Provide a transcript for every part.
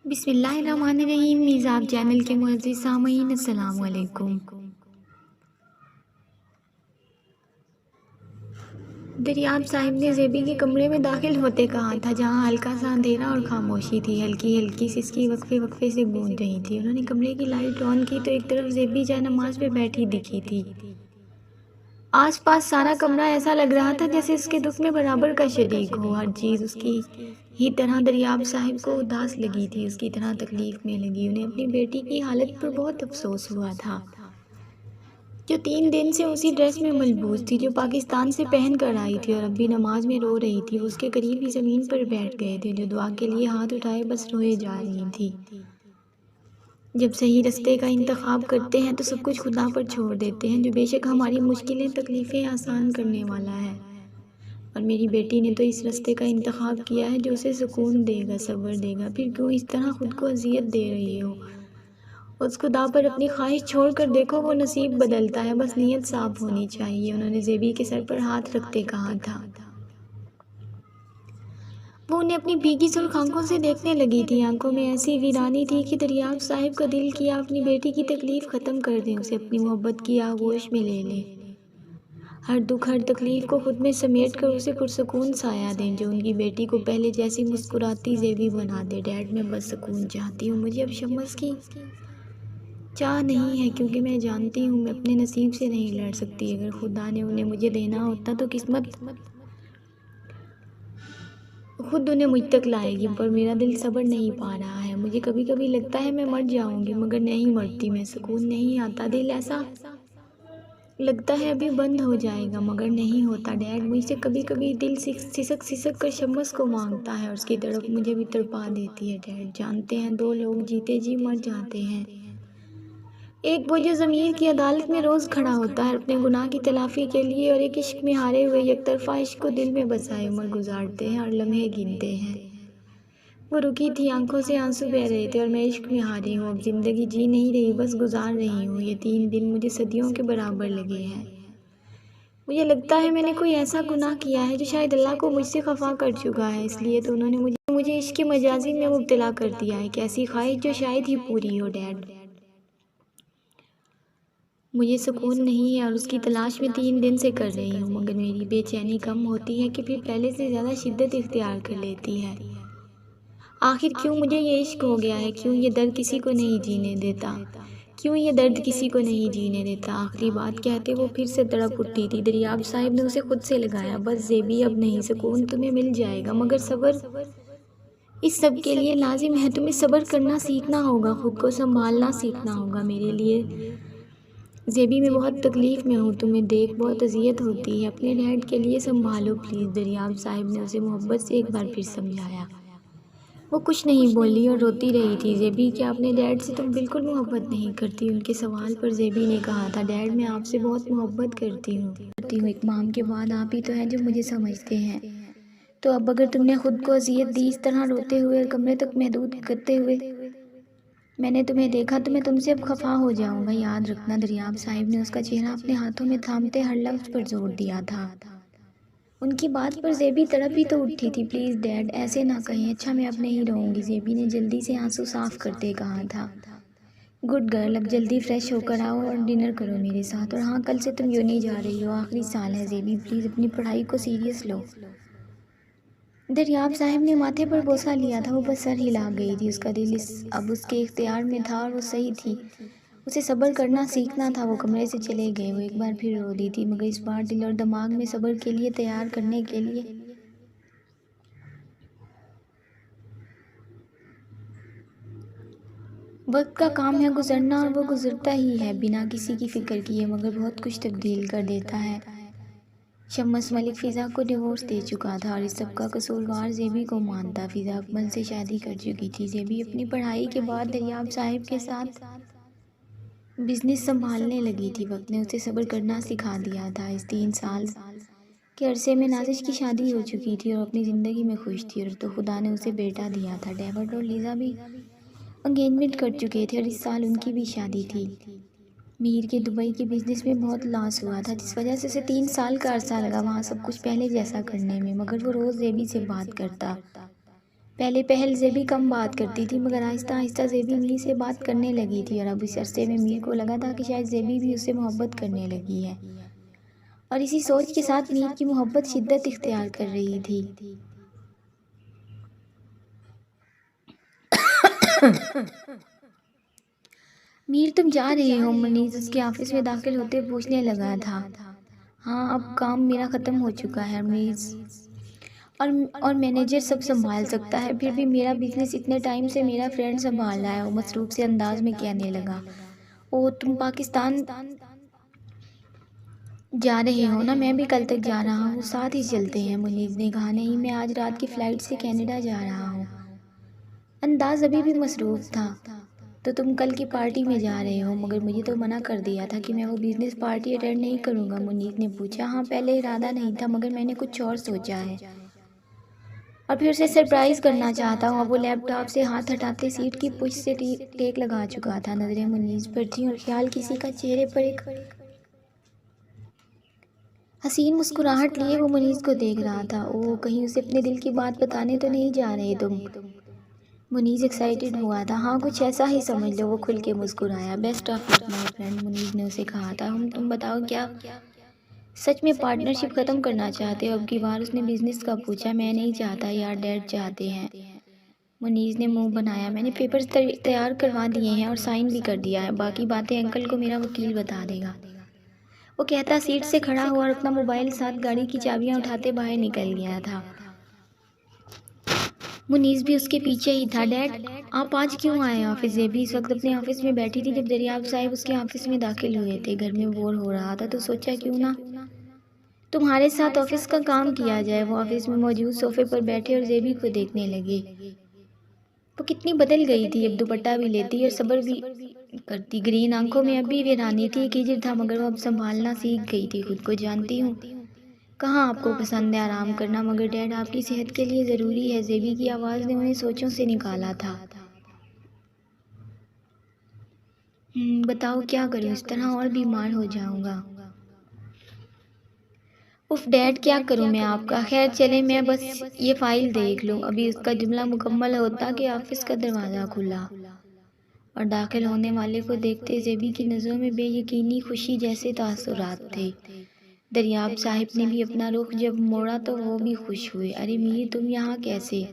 बिस्मिल्लाहिर्रहमानिर्रहीम। मिज़ाब चैनल के मुअज़्ज़िज़ सामईन, अस्सलामु अलैकुम। दरियाब साहिब ने ज़ेबी के कमरे में दाखिल होते कहा था, जहाँ हल्का सा अंधेरा और खामोशी थी। हल्की हल्की सिसकी वक्फे वक्फे से गूंज रही थी। उन्होंने कमरे की लाइट ऑन की तो एक तरफ ज़ेबी जाए नमाज पे बैठी दिखी थी। आसपास सारा कमरा ऐसा लग रहा था जैसे उसके दुख में बराबर का शरीक हो। हर चीज़ उसकी ही तरह दरियाब साहिब को उदास लगी थी, उसकी तरह तकलीफ़ में लगी। उन्हें अपनी बेटी की हालत पर बहुत अफसोस हुआ था, जो 3 दिन से उसी ड्रेस में मलबूस थी जो पाकिस्तान से पहन कर आई थी, और अब भी नमाज में रो रही थी। वो उसके करीब ही ज़मीन पर बैठ गए थे, जो दुआ के लिए हाथ उठाए बस रोए जा रही थी। जब सही रास्ते का इंतखाब करते हैं तो सब कुछ खुदा पर छोड़ देते हैं, जो बेशक हमारी मुश्किलें तकलीफ़ें आसान करने वाला है। और मेरी बेटी ने तो इस रास्ते का इंतखाब किया है जो उसे सुकून देगा, सब्र देगा। फिर क्यों इस तरह खुद को अजियत दे रही हो? उस खुदा पर अपनी ख्वाहिश छोड़ कर देखो, वो नसीब बदलता है, बस नीयत साफ होनी चाहिए। उन्होंने ज़ेबी के सर पर हाथ रखते कहा था। वो उन्हें अपनी भीगी सुर्ख आंखों से देखने लगी थी। आंखों में ऐसी वीरानी थी कि दरियाब साहिब का दिल किया अपनी बेटी की तकलीफ़ ख़त्म कर दें, उसे अपनी मोहब्बत की आगोश में ले लें। हर दुख हर तकलीफ़ को खुद में समेट कर उसे पुरसकून साया दें, जो उनकी बेटी को पहले जैसी मुस्कुराती ज़ेबी बना दे। डैड, मैं बस सुकून चाहती हूँ, मुझे अब शम्स की चाह नहीं है, क्योंकि मैं जानती हूँ मैं अपने नसीब से नहीं लड़ सकती। अगर खुदा ने उन्हें मुझे देना होता तो किस्मत खुद उन्हें मुझ तक लाएगी, पर मेरा दिल सब्र नहीं पा रहा है। मुझे कभी कभी लगता है मैं मर जाऊंगी, मगर नहीं मरती मैं। सुकून नहीं आता, दिल ऐसा लगता है अभी बंद हो जाएगा, मगर नहीं होता। डैड, मुझसे कभी कभी दिल सिसक सिसक कर शम्स को मांगता है, और उसकी तड़प मुझे भी तड़पा देती है। डैड, जानते हैं 2 लोग जीते जी मर जाते हैं। एक वो जो ज़मीर की अदालत में रोज़ खड़ा होता है अपने गुनाह की तलाफ़ी के लिए, और एक इश्क में हारे हुए यकतरफ़ा इश्क को दिल में बसाए उम्र गुजारते हैं और लम्हे गिनते हैं। वो रुकी थी, आंखों से आंसू बह रहे थे, और मैं इश्क में हारी हूँ। अब ज़िंदगी जी नहीं रही, बस गुजार रही हूँ। ये 3 दिन मुझे सदियों के बराबर लगे हैं। मुझे लगता है मैंने कोई ऐसा गुनाह किया है जो शायद अल्लाह को मुझसे खफा कर चुका है, इसलिए तो उन्होंने मुझे इश्क के मजाजी में मुब्तला कर दिया है। कैसी ख्वाहिश जो शायद ही पूरी हो। डैड, मुझे सुकून नहीं है और उसकी तलाश में 3 दिन से कर रही हूँ, मगर मेरी बेचैनी कम होती है कि फिर पहले से ज़्यादा शिद्दत इख्तियार कर लेती है। आखिर क्यों मुझे ये इश्क हो गया है? क्यों ये दर्द किसी को नहीं जीने देता? क्यों ये दर्द किसी को नहीं जीने देता? आखिरी बात कहते वो फिर से तड़प उठी थी। दरियाब साहिब ने उसे खुद से लगाया। बस ज़ेबी, अब नहीं, सुकून तुम्हें मिल जाएगा, मगर सब्र इस सब के लिए लाजिम है। तुम्हें सब्र करना सीखना होगा, खुद को संभालना सीखना होगा। मेरे लिए ज़ेबी, मैं बहुत तकलीफ़ में हूँ, तुम्हें देख बहुत अजियत होती है। अपने डैड के लिए संभालो प्लीज़। दरियाब साहिब ने उसे मोहब्बत से एक बार फिर समझाया। वो कुछ नहीं बोली और रोती रही थी। ज़ेबी, क्या अपने डैड से तुम बिल्कुल मोहब्बत नहीं करती? उनके सवाल पर ज़ेबी ने कहा था, डैड, मैं आपसे बहुत मोहब्बत करती हूँ। एक माम के बाद आप ही तो हैं जो मुझे समझते हैं। तो अब अगर तुमने खुद को अजियत दी, इस तरह रोते हुए और कमरे तक महदूद करते हुए मैंने तुम्हें देखा, तो मैं तुमसे अब खफा हो जाऊंगा, याद रखना। दरियाब साहिब ने उसका चेहरा अपने हाथों में थामते हर लफ्ज़ पर जोर दिया था। उनकी बात पर ज़ेबी तड़प ही तो उठी थी। प्लीज़ डैड, ऐसे ना कहें। अच्छा, मैं अब नहीं रहूँगी, ज़ेबी ने जल्दी से आंसू साफ करते कहा था। गुड गर्ल, अब जल्दी फ्रेश होकर आओ और डिनर करो मेरे साथ। और हाँ, कल से तुम यूनी जा रही हो, आखिरी साल है। ज़ेबी, प्लीज़ अपनी पढ़ाई को सीरियस लो। दरियाब साहिब ने माथे पर बोसा लिया था। वो बस सर हिला गई थी। उसका दिल अब उसके इख्तियार में था, और वो सही थी। उसे सब्र करना सीखना था। वो कमरे से चले गए। वो एक बार फिर रो दी थी, मगर इस बार दिल और दिमाग में सब्र के लिए तैयार करने के लिए। वक्त का काम है गुजरना, और वो गुजरता ही है बिना किसी की फ़िक्र किए, मगर बहुत कुछ तब्दील कर देता है। शम्स मलिक फ़िज़ा को डिवोर्स दे चुका था, और इस सब का कसूरवार ज़ेबी को मानता। फ़िज़ा अकमल से शादी कर चुकी थी। ज़ेबी अपनी पढ़ाई के बाद दरियाब साहिब के साथ बिजनेस संभालने लगी थी। वक्त ने उसे सब्र करना सिखा दिया था। इस 3 साल के अरसे में नाजिश की शादी हो चुकी थी और अपनी ज़िंदगी में खुश थी, और तो खुदा ने उसे बेटा दिया था। डेविड और लीज़ा भी एंगेजमेंट कर चुके थे, और इस साल उनकी भी शादी थी। मीर के दुबई के बिज़नेस में बहुत लॉस हुआ था, जिस वजह से उसे 3 साल का अरसा लगा वहाँ सब कुछ पहले जैसा करने में, मगर वो रोज़ ज़ेबी से बात करता। पहले पहल ज़ेबी कम बात करती थी, मगर आहिस्ता आहिस्ता ज़ेबी मीर से बात करने लगी थी और अब इस अरसे में मीर को लगा था कि शायद ज़ेबी भी उससे मोहब्बत करने लगी है, और इसी सोच के साथ मीर की मोहब्बत शिद्दत इख्तियार कर रही थी। मीर, तुम जा रहे हो? मुनीस उसके ऑफिस में दाखिल होते पूछने लगा था। हाँ, अब काम मेरा ख़त्म हो चुका है मीस, और मैनेजर सब संभाल सकता है, फिर भी मेरा बिजनेस इतने टाइम से मेरा फ्रेंड संभाल रहा है, वो मसरूफ़ से अंदाज में कहने लगा। ओ, तुम पाकिस्तान जा रहे हो ना? मैं भी कल तक जा रहा हूँ, साथ ही चलते हैं। मुनीस ने कहा, नहीं, मैं आज रात की फ़्लाइट से कनाडा जा रहा हूँ। अंदाज अभी भी मसरूफ़ था। तो तुम कल की पार्टी में जा रहे हो? मगर मुझे तो मना कर दिया था कि मैं वो बिज़नेस पार्टी अटेंड नहीं करूँगा। मुनीस ने पूछा। हाँ, पहले इरादा नहीं था, मगर मैंने कुछ और सोचा है और फिर उसे सरप्राइज़ करना चाहता हूँ। वो लैपटॉप से हाथ हटाते सीट की पुश से टेक लगा चुका था। नज़रें मुनीस पर थी और ख्याल किसी का चेहरे पर एक हसीन मुस्कुराहट लिए वो मुनीस को देख रहा था। ओह, कहीं उसे अपने दिल की बात बताने तो नहीं जा रहे तुम? मुनीस एक्साइटेड हुआ था। हाँ, कुछ ऐसा ही समझ लो। वो खुल के मुस्कुराया। Best of luck my friend, Munis ने उसे कहा था। तुम बताओ, क्या सच में पार्टनरशिप ख़त्म करना चाहते हो? अब की बार उसने बिजनेस का पूछा। मैं नहीं चाहता यार, डैड चाहते हैं। मुनीस ने मुंह बनाया। मैंने पेपर्स तैयार करवा दिए हैं और साइन भी कर दिया है, बाकी बातें अंकल को मेरा वकील बता देगा। वो कहता सीट से खड़ा हुआ और अपना मोबाइल साथ गाड़ी की चाबियां उठाते बाहर निकल गया था। मुनीस भी उसके पीछे ही था। डैड, आप आज क्यों आए ऑफिस? ज़ेबी इस वक्त अपने ऑफिस में बैठी थी जब दरियाब साहिब उसके ऑफिस में दाखिल हुए थे। घर में बोर हो रहा था तो सोचा क्यों ना तुम्हारे साथ ऑफिस का काम किया जाए। वो ऑफिस में मौजूद सोफे पर बैठे और ज़ेबी को देखने लगे। वो कितनी बदल गई थी, अब दुपट्टा भी लेती और सब्र भी करती। ग्रीन आंखों में अब भी वीरानी थी, कीजिर था, मगर वो अब संभालना सीख गई थी खुद को। जानती हूँ कहाँ आपको पसंद है आराम करना, मगर डैड आपकी सेहत के लिए ज़रूरी है। ज़ेबी की आवाज़ ने उन्हें सोचों से निकाला था। बताओ क्या करूँ? इस तरह और बीमार हो जाऊँगा। उफ डैड, क्या करूँ मैं आपका? खैर चले, मैं बस ये फ़ाइल देख लूँ। अभी उसका जुमला मुकम्मल होता कि ऑफिस का दरवाज़ा खुला और दाखिल होने वाले को देखते ज़ेबी की नज़रों में बेयकीनी खुशी जैसे तासुरात थे। दरियाब साहिब ने भी अपना रुख जब मोड़ा तो वो भी खुश हुए। अरे मीर, तुम यहाँ कैसे?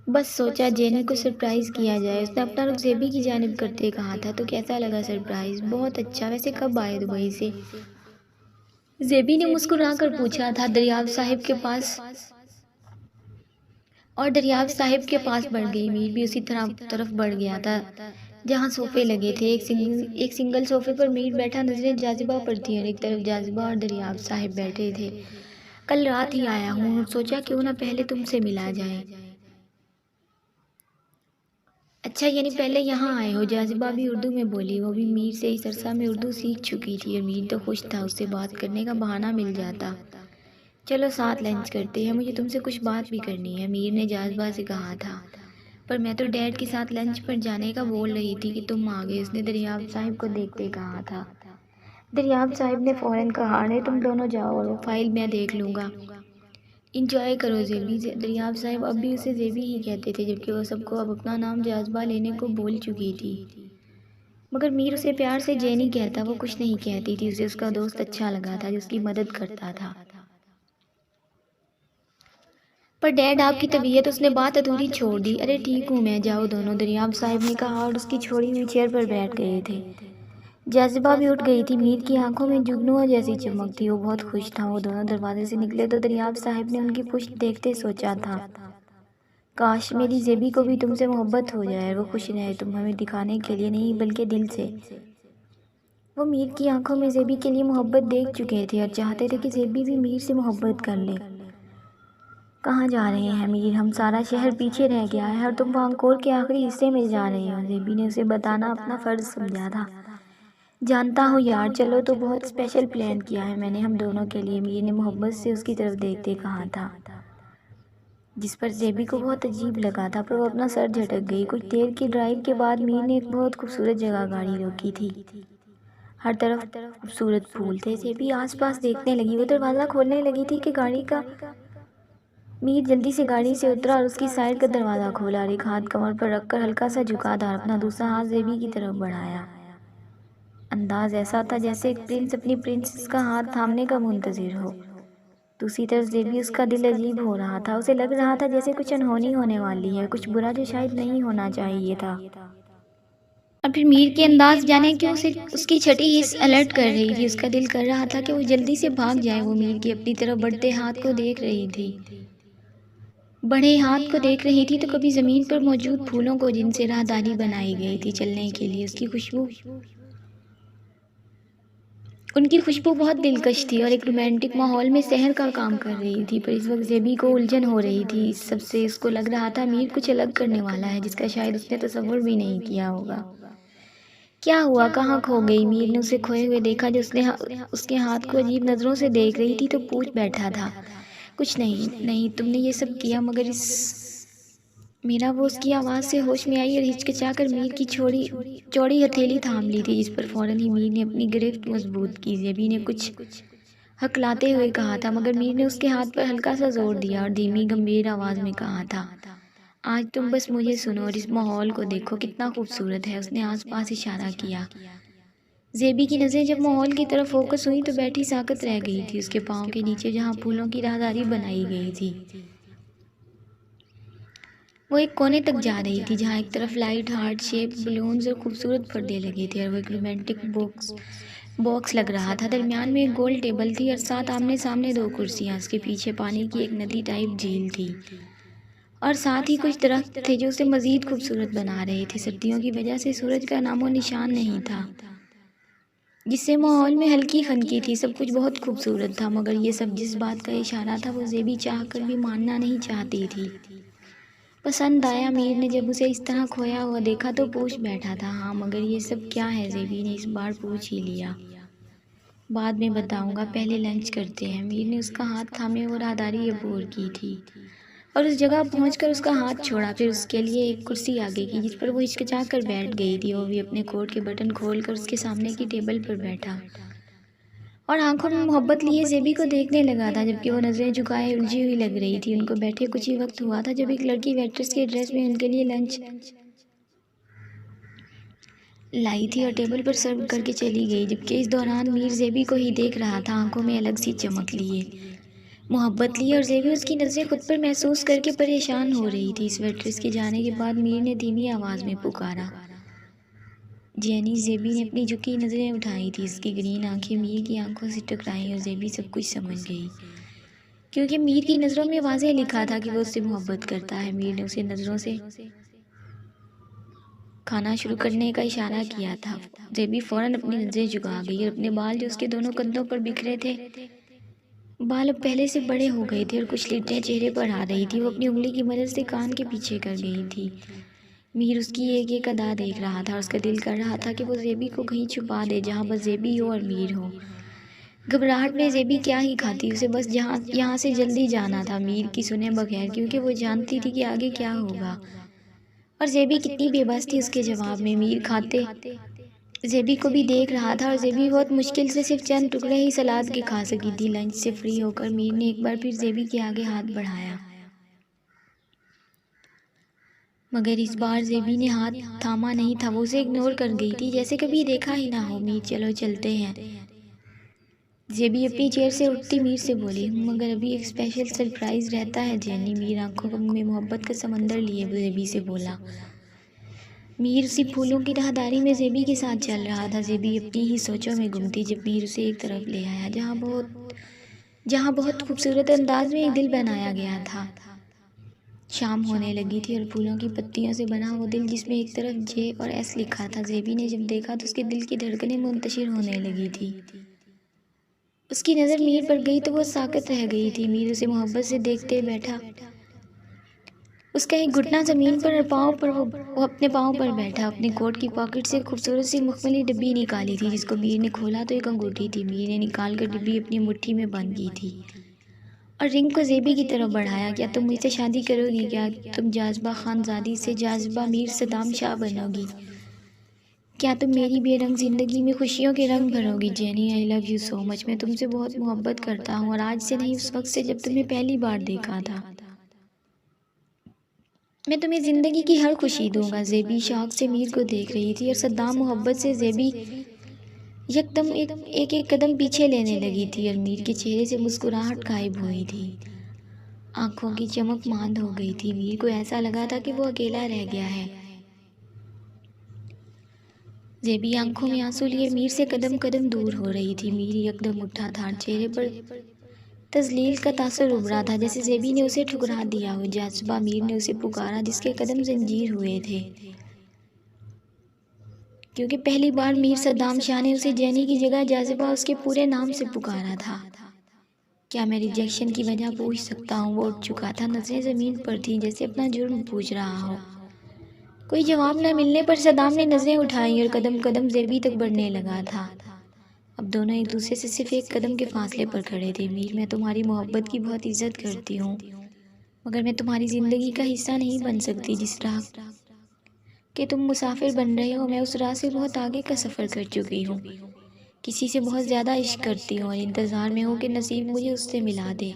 बस सोचा जेनी को सरप्राइज़ किया जाए। उसने अपना रुख ज़ेबी की जानिब करते कहा था। तो कैसा लगा सरप्राइज़? बहुत अच्छा। वैसे कब आए दुबई से? ज़ेबी ने मुस्कुराकर पूछा था। दरियाब साहिब के पास बढ़ गई। मीर भी उसी तरफ बढ़ गया था जहाँ सोफे लगे थे। एक सिंगल सोफे पर मीर बैठा नजरें जाजिबा पर थी और एक तरफ जाजिबा और दरियाब साहिब बैठे थे। कल रात ही आया हूँ, सोचा क्यों ना पहले तुमसे मिला जाए। अच्छा, यानी पहले यहाँ आए हो? जाजिबा भी उर्दू में बोली। वो भी मीर से इस अरसा में उर्दू सीख चुकी थी और मीर तो खुश था, उससे बात करने का बहाना मिल जाता। चलो साथ लंच करते हैं, मुझे तुमसे कुछ बात भी करनी है, मीर ने जाजिबा से कहा था। पर मैं तो डैड के साथ लंच पर जाने का बोल रही थी कि तुम आ गए, उसने दरियाब साहिब को देखते कहा था। दरियाब साहिब ने फ़ौरन कहा, अरे तुम दोनों जाओ और वो फाइल मैं देख लूँगा। इंजॉय करो ज़ेबी। दरियाब साहिब अब भी उसे ज़ेबी ही कहते थे, जबकि वो सबको अब अपना नाम जाजिबा लेने को बोल चुकी थी। मगर मीर उसे प्यार से जेनी कहता। वो कुछ नहीं कहती थी, उसे उसका दोस्त अच्छा लगा था जो उसकी मदद करता था। पर डैड, आपकी तबीयत? उसने बात अधूरी छोड़ दी। अरे ठीक हूँ मैं, जाओ दोनों, दरियाब साहिब ने कहा और उसकी छोड़ी हुई चेयर पर बैठ गए थे। जाजिबा भी उठ गई थी। मीर की आंखों में जुगनुआ जैसी चमक थी। वो बहुत खुश था। वो दोनों दरवाजे से निकले तो दरियाब साहिब ने उनकी पुश्त देखते सोचा था, काश मेरी ज़ेबी को भी तुमसे मोहब्बत हो जाए और वो खुश रहे, तुम हमें दिखाने के लिए नहीं बल्कि दिल से। वो मीर की आंखों में ज़ेबी के लिए मोहब्बत देख चुके थे और चाहते थे कि ज़ेबी भी मीर से मोहब्बत कर ले। कहाँ जा रहे हैं मीर? हम सारा शहर पीछे रह गया है और तुम वांकोर के आखिरी हिस्से में जा रहे हो। ज़ेबी ने उसे बताना अपना फ़र्ज़ समझा था। जानता हूँ यार, चलो तो बहुत स्पेशल प्लान किया है मैंने हम दोनों के लिए, मीर ने मोहब्बत से उसकी तरफ देखते कहा था, जिस पर ज़ेबी को बहुत अजीब लगा था, पर वो अपना सर झटक गई। कुछ देर की ड्राइव के बाद मीर ने एक बहुत खूबसूरत जगह गाड़ी रोकी थी। हर तरफ खूबसूरत फूल थे। ज़ेबी आसपास देखने लगी। वो दरवाज़ा खोलने लगी थी कि गाड़ी का मीर जल्दी से गाड़ी से उतरा और उसकी साइड का दरवाज़ा खोला और एक हाथ कमर पर रखकर हल्का सा झुका था और अपना दूसरा हाथ जेबी की तरफ बढ़ाया। अंदाज ऐसा था जैसे एक प्रिंस अपनी प्रिंसेस का हाथ थामने का मुंतजिर हो। दूसरी तरफ जेबी, उसका दिल अजीब हो रहा था। उसे लग रहा था जैसे कुछ अनहोनी होने वाली है, कुछ बुरा जो शायद नहीं होना चाहिए था। और फिर मीर के अंदाज जाने क्यों उसे उसकी छठी हिस्स अलर्ट कर रही थी। उसका दिल कर रहा था कि वो जल्दी से भाग जाए। वो मीर की अपनी तरफ बढ़ते हाथ को देख रही थी, बड़े हाथ को देख रही थी, तो कभी ज़मीन पर मौजूद फूलों को जिनसे राहदारी बनाई गई थी चलने के लिए। उनकी खुशबू बहुत दिलकश थी और एक रोमांटिक माहौल में शहर का काम कर रही थी। पर इस वक्त जेबी को उलझन हो रही थी इस सबसे। उसको लग रहा था मीर कुछ अलग करने वाला है जिसका शायद उसने तसव्वुर भी नहीं किया होगा। क्या हुआ, कहाँ खो गई? मीर ने उसे खोए हुए देखा जो उसके हाथ को अजीब नज़रों से देख रही थी, तो पूछ बैठा था, कुछ नहीं, नहीं तुमने ये सब किया मगर इस मेरा वो उसकी आवाज़ से होश में आई और हिचकिचाकर मीर की चौड़ी हथेली थाम ली थी, जिस पर फौरन ही मीर ने अपनी गिरफ्त मजबूत की। जेबी ने कुछ हकलाते हुए कहा था, मगर मीर ने उसके हाथ पर हल्का सा जोर दिया और धीमी गंभीर आवाज़ में कहा था, आज तुम बस मुझे सुनो और इस माहौल को देखो, कितना खूबसूरत है। उसने आसपास इशारा किया। जेबी की नज़रें जब माहौल की तरफ फोकस हुई तो बैठी साकत रह गई थी। उसके पाँव के नीचे जहाँ फूलों की राहदारी बनाई गई थी, वो एक कोने तक जा रही थी जहाँ एक तरफ लाइट हार्ट शेप बलून्स और खूबसूरत पर्दे लगे थे और वो एक रोमांटिक बॉक्स लग रहा था। दरमियान में एक गोल टेबल थी और साथ आमने सामने दो कुर्सियाँ। उसके पीछे पानी की एक नदी टाइप झील थी और साथ ही कुछ दरख्त थे जो उसे मज़ीद खूबसूरत बना रहे थे। सर्दियों की वजह से सूरज का नामो निशान नहीं था, जिससे माहौल में हल्की खनकी थी। सब कुछ बहुत खूबसूरत था, मगर ये सब जिस बात का इशारा था वो जेबी चाह कर भी मानना नहीं चाहती थी। पसंद आया। मीर ने जब उसे इस तरह खोया हुआ देखा तो पूछ बैठा था, हाँ मगर ये सब क्या है? जेबी ने इस बार पूछ ही लिया। बाद में बताऊंगा, पहले लंच करते हैं। मीर ने उसका हाथ थामे और राहदारी अबूर की थी और उस जगह पहुंचकर उसका हाथ छोड़ा। फिर उसके लिए एक कुर्सी आगे की जिस पर वो हिचकिचा कर बैठ गई थी। वो भी अपने कोट के बटन खोलकर उसके सामने की टेबल पर बैठा और आंखों में मोहब्बत लिए जेबी को देखने लगा था, जबकि वो नज़रें झुकाए उलझी हुई लग रही थी। उनको बैठे कुछ ही वक्त हुआ था जब एक लड़की वेट्रेस के ड्रेस में उनके लिए लंच लाई थी और टेबल पर सर्व करके चली गई, जबकि इस दौरान मीर जेबी को ही देख रहा था, आंखों में अलग सी चमक लिए, मोहब्बत लिए। और जेबी उसकी नज़रें खुद पर महसूस करके परेशान हो रही थी। इस वेट्रेस के जाने के बाद मीर ने धीमी आवाज़ में पुकारा, जेनी। जेबी ने अपनी झुकी नज़रें उठाई थी। इसकी ग्रीन आंखें मीर की आंखों से टकराईं और जेबी सब कुछ समझ गई, क्योंकि मीर की नज़रों में वाज़ेह लिखा था कि वो उससे मोहब्बत करता है। मीर ने उसे नज़रों से खाना शुरू करने का इशारा किया था। जेबी फ़ौरन अपनी नज़रें झुका गई और अपने बाल जो उसके दोनों कंधों पर बिखरे थे, बाल अब पहले से बड़े हो गए थे और कुछ लिट्टें चेहरे पर आ रही थी। वो अपनी उंगली की मदद से कान के पीछे कर गई थी। मीर उसकी एक एक अदा देख रहा था और उसका दिल कर रहा था कि वो जेबी को कहीं छुपा दे जहाँ बस जेबी हो और मीर हो। घबराहट में जेबी क्या ही खाती, उसे बस यहाँ से जल्दी जाना था मीर की सुने बगैर, क्योंकि वो जानती थी कि आगे क्या होगा। और जेबी कितनी बेबस थी उसके जवाब में। मीर खाते जेबी को भी देख रहा था और जेबी बहुत मुश्किल से सिर्फ चंद टुकड़े ही सलाद के खा सकी थी। लंच से फ्री होकर मीर ने एक बार फिर जेबी के आगे हाथ बढ़ाया, मगर इस बार जेबी ने हाथ थामा नहीं था। वो उसे इग्नोर कर गई थी जैसे कभी देखा ही ना हो। मीर, चलो चलते हैं। जेबी अपनी चेयर से उठती मीर से बोली, मगर अभी एक स्पेशल सरप्राइज़ रहता है जेनी। मीर आंखों में मोहब्बत का समंदर लिए जेबी से बोला। मीर उसी फूलों की राहदारी में जेबी के साथ चल रहा था। जेबी अपनी ही सोचों में गुम थी जब मीर उसे एक तरफ ले आया जहाँ बहुत खूबसूरत अंदाज में एक दिल बनाया गया था। शाम होने लगी थी और फूलों की पत्तियों से बना वो दिल जिसमें एक तरफ जे और एस लिखा था। जेबी ने जब देखा तो उसके दिल की धड़कनें मुंतशिर होने लगी थी। उसकी नज़र मीर पर गई तो वो साकत रह गई थी। मीर उसे मोहब्बत से देखते बैठा, उसका एक घुटना ज़मीन पर और पाँव पर वो अपने पाँव पर बैठा। अपने कोट की पॉकेट से खूबसूरत सी मखमली डिब्बी निकाली थी, जिसको मीर ने खोला तो एक अंगूठी थी। मीर ने निकाल कर डिब्बी अपनी मुट्ठी में बंद की थी और रिंग को जेबी की तरफ बढ़ाया। क्या तुम मुझसे शादी करोगी? क्या तुम जाज़बा खानजादी से जाज़बा मीर सदाम शाह बनोगी? क्या तुम मेरी बेरंग ज़िंदगी में खुशियों के रंग भरोगी? Jenny, I love you so much. मैं तुमसे बहुत मोहब्बत करता हूँ और आज से नहीं, उस वक्त से जब तुम्हें पहली बार देखा था। मैं तुम्हें ज़िंदगी की हर खुशी दूंगा। ज़ेबी शौक से मीर को देख रही थी और सद्दाम मोहब्बत से ज़ेबी यकदम एक एक कदम पीछे लेने लगी थी और मीर के चेहरे से मुस्कुराहट गायब हुई थी। आंखों की चमक मांद हो गई थी। मीर को ऐसा लगा था कि वो अकेला रह गया है। ज़ेबी आंखों में आंसू लिए मीर से कदम कदम दूर हो रही थी। मीर यकदम उठा था, चेहरे पर तजलील का तासर उभरा था, जैसे ज़ेबी ने उसे ठुकरा दिया हो। जाज़बा मीर ने उसे पुकारा, जिसके कदम जंजीर हुए थे, क्योंकि पहली बार मीर सद्दाम शाह ने उसे जैनी की जगह जाज़बा उसके पूरे नाम से पुकारा था। क्या मैं रिजेक्शन की वजह पूछ सकता हूँ? वो उठ चुका था, नजरें ज़मीन पर थीं, जैसे अपना जुर्म पूछ रहा हो। कोई जवाब न मिलने पर सद्दाम ने नजरें उठाई और कदम कदम ज़ेबी तक बढ़ने लगा था। अब दोनों एक दूसरे से सिर्फ एक कदम के फासले पर खड़े थे। मीर, मैं तुम्हारी मोहब्बत की बहुत इज्जत करती हूँ, मगर मैं तुम्हारी ज़िंदगी का हिस्सा नहीं बन सकती। जिस राह कि तुम मुसाफिर बन रहे हो, मैं उस राह से बहुत आगे का सफ़र कर चुकी हूँ। किसी से बहुत ज़्यादा इश्क करती हूँ और इंतज़ार में हूँ कि नसीब मुझे उससे मिला दे,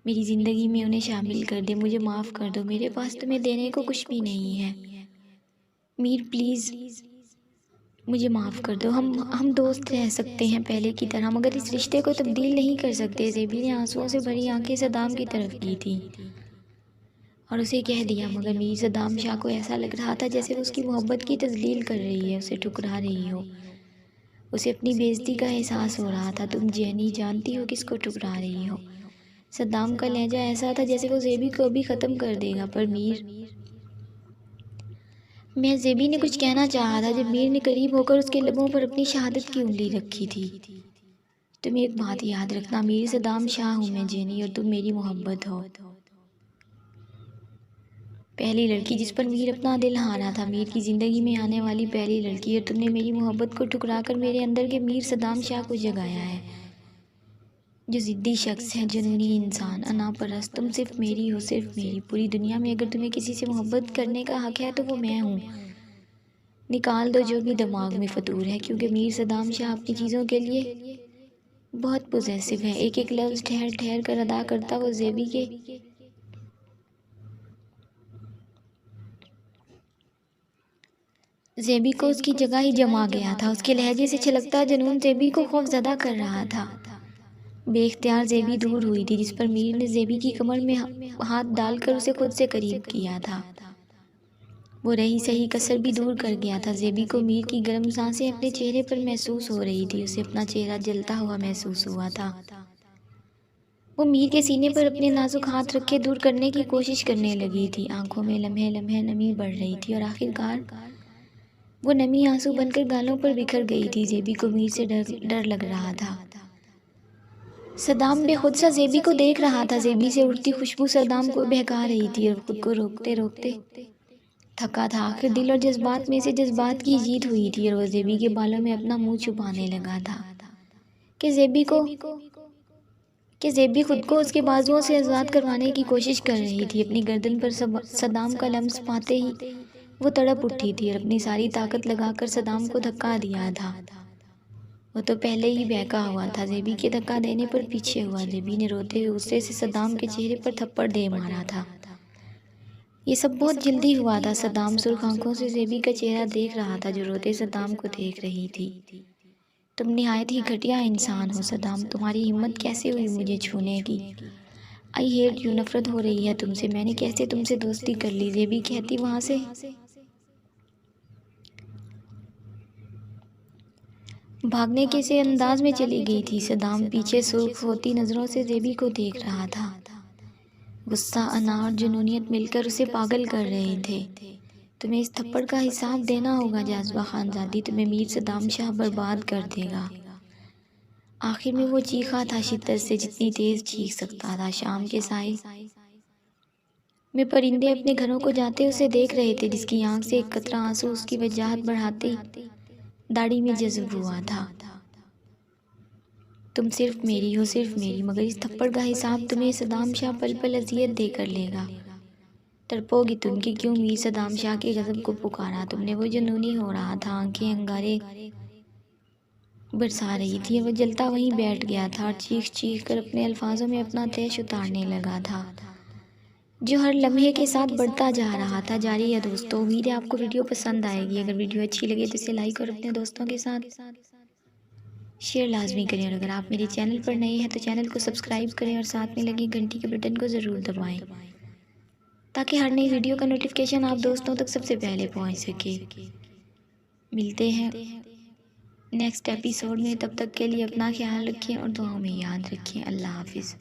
मेरी ज़िंदगी में उन्हें शामिल कर दे। मुझे माफ़ कर दो, मेरे पास तुम्हें देने को कुछ भी नहीं है। मीर प्लीज़ मुझे माफ़ कर दो। हम दोस्त रह सकते हैं पहले की तरह, मगर इस रिश्ते को तब्दील नहीं कर सकते। ज़ेबी ने आंसुओं से भरी आंखें सद्दाम की तरफ की थी और उसे कह दिया, मगर मीर सद्दाम शाह को ऐसा लग रहा था जैसे वो उसकी मोहब्बत की तजलील कर रही है, उसे ठुकरा रही हो। उसे अपनी बेइज्जती का एहसास हो रहा था। तुम जैनी जानती हो किसको ठुकरा रही हो? सद्दाम का लहजा ऐसा था जैसे वो ज़ेबी को अभी ख़त्म कर देगा। पर मीर, मैं ज़ेबी ने कुछ कहना चाहा था जब मीर ने करीब होकर उसके लबों पर अपनी शहादत की उंगली रखी थी। तुम एक बात याद रखना, मीर सद्दाम शाह हूँ मैं जैनी, और तुम मेरी मोहब्बत हो। पहली लड़की जिस पर मीर अपना दिल हारा था, मीर की ज़िंदगी में आने वाली पहली लड़की, और तुमने मेरी मोहब्बत को ठुकरा कर मेरे अंदर के मीर सद्दाम शाह को जगाया है, जो ज़िद्दी शख्स है, जुनूनी इंसान, अना परस्त। तुम सिर्फ मेरी हो, सिर्फ मेरी। पूरी दुनिया में अगर तुम्हें किसी से मोहब्बत करने का हक है तो वो मैं हूँ। निकाल दो जो भी दिमाग में फतूर है, क्योंकि मीर सद्दाम शाह अपनी चीज़ों के लिए बहुत पोजेसिव है। एक एक लफ्ज़ ठहर ठहर कर अदा करता वो ज़ेबी को उसकी जगह ही जमा गया था। उसके लहजे से छलकता जुनून ज़ेबी को खौफज़दा कर रहा था। बेख्तियार ज़ेबी दूर हुई थी, जिस पर मीर ने ज़ेबी की कमर में हाथ डालकर उसे खुद से करीब किया था। वो रही सही कसर भी दूर कर गया था। ज़ेबी को मीर की गर्म सांसें अपने चेहरे पर महसूस हो रही थी। उसे अपना चेहरा जलता हुआ महसूस हुआ था। वो मीर के सीने पर अपने नाजुक हाथ रखे दूर करने की कोशिश करने लगी थी। आंखों में लम्हे लम्हे नमी बढ़ रही थी और आखिरकार वो नमी आंसू बनकर गालों पर बिखर गई थी। ज़ेबी को मीर से डर लग रहा था। सद्दाम बेखुद सा ज़ेबी को देख रहा था। ज़ेबी से उड़ती खुशबू सद्दाम को बहका रही थी और खुद को रोकते रोकते थका था। आखिर दिल और जज्बात में से जज्बात की जीत हुई थी और वह ज़ेबी के बालों में अपना मुंह छुपाने लगा था कि ज़ेबी खुद को उसके बाजुओं से आज़ाद करवाने की कोशिश कर रही थी। अपनी गर्दन पर सद्दाम का लम्स पाते ही वो तड़प उठी थी और अपनी सारी ताकत लगाकर सद्दाम को धक्का दिया था। वो तो पहले ही बहका हुआ था। ज़ेबी के धक्का देने पर पीछे हुआ। ज़ेबी ने रोते हुए गुस्से से सद्दाम के चेहरे पर थप्पड़ दे मारा था। ये सब बहुत जल्दी हुआ था। सद्दाम सुर्ख आंखों से ज़ेबी का चेहरा देख रहा था, जो रोते सद्दाम को देख रही थी। तुम निहायत ही घटिया इंसान हो सद्दाम, तुम्हारी हिम्मत कैसे हुई मुझे छूने की? आई हेट यू, नफरत हो रही है तुमसे। मैंने कैसे तुमसे दोस्ती कर ली? ज़ेबी कहती वहाँ से भागने के से अंदाज में चली गई थी। सद्दाम पीछे सुर्ख होती नज़रों से ज़ेबी को देख रहा था। गुस्सा, अना और जुनूनियत मिलकर उसे पागल कर रहे थे। तुम्हें इस थप्पड़ का हिसाब देना होगा जाज़बा खानज़ादी, तुम्हें मीर सद्दाम शाह बर्बाद कर देगा। आखिर में वो चीखा था शिद्दत से, जितनी तेज़ चीख सकता था। शाम के साए में परिंदे अपने घरों को जाते उसे देख रहे थे, जिसकी आंख से एक कतरा आंसू उसकी वजाहत बढ़ाते दाढ़ी में जज्ब हुआ था। तुम सिर्फ मेरी हो, सिर्फ मेरी, मगर इस थप्पड़ का हिसाब तुम्हें सद्दाम शाह पल पल अजियत देकर लेगा। तड़पोगी तुम कि क्यों मीर सद्दाम शाह के गज़ब को पुकारा तुमने। वो जुनूनी हो रहा था, आंखें अंगारे बरसा रही थी। वो जलता वहीं बैठ गया था और चीख चीख कर अपने अल्फाजों में अपना तैश उतारने लगा था। जो हर लम्हे के साथ बढ़ता जा रहा था। जारी है दोस्तों, उम्मीद है आपको वीडियो पसंद आएगी। अगर वीडियो अच्छी लगे तो इसे लाइक और अपने दोस्तों के साथ शेयर लाजमी करें। और अगर आप मेरे चैनल पर नए हैं तो चैनल को सब्सक्राइब करें और साथ में लगी घंटी के बटन को ज़रूर दबाएं, ताकि हर नई वीडियो का नोटिफिकेशन आप दोस्तों तक सबसे पहले पहुंच सके। मिलते हैं नेक्स्ट एपिसोड में, तब तक के लिए अपना ख्याल रखें और दुआओं में याद रखें। अल्लाह हाफिज़।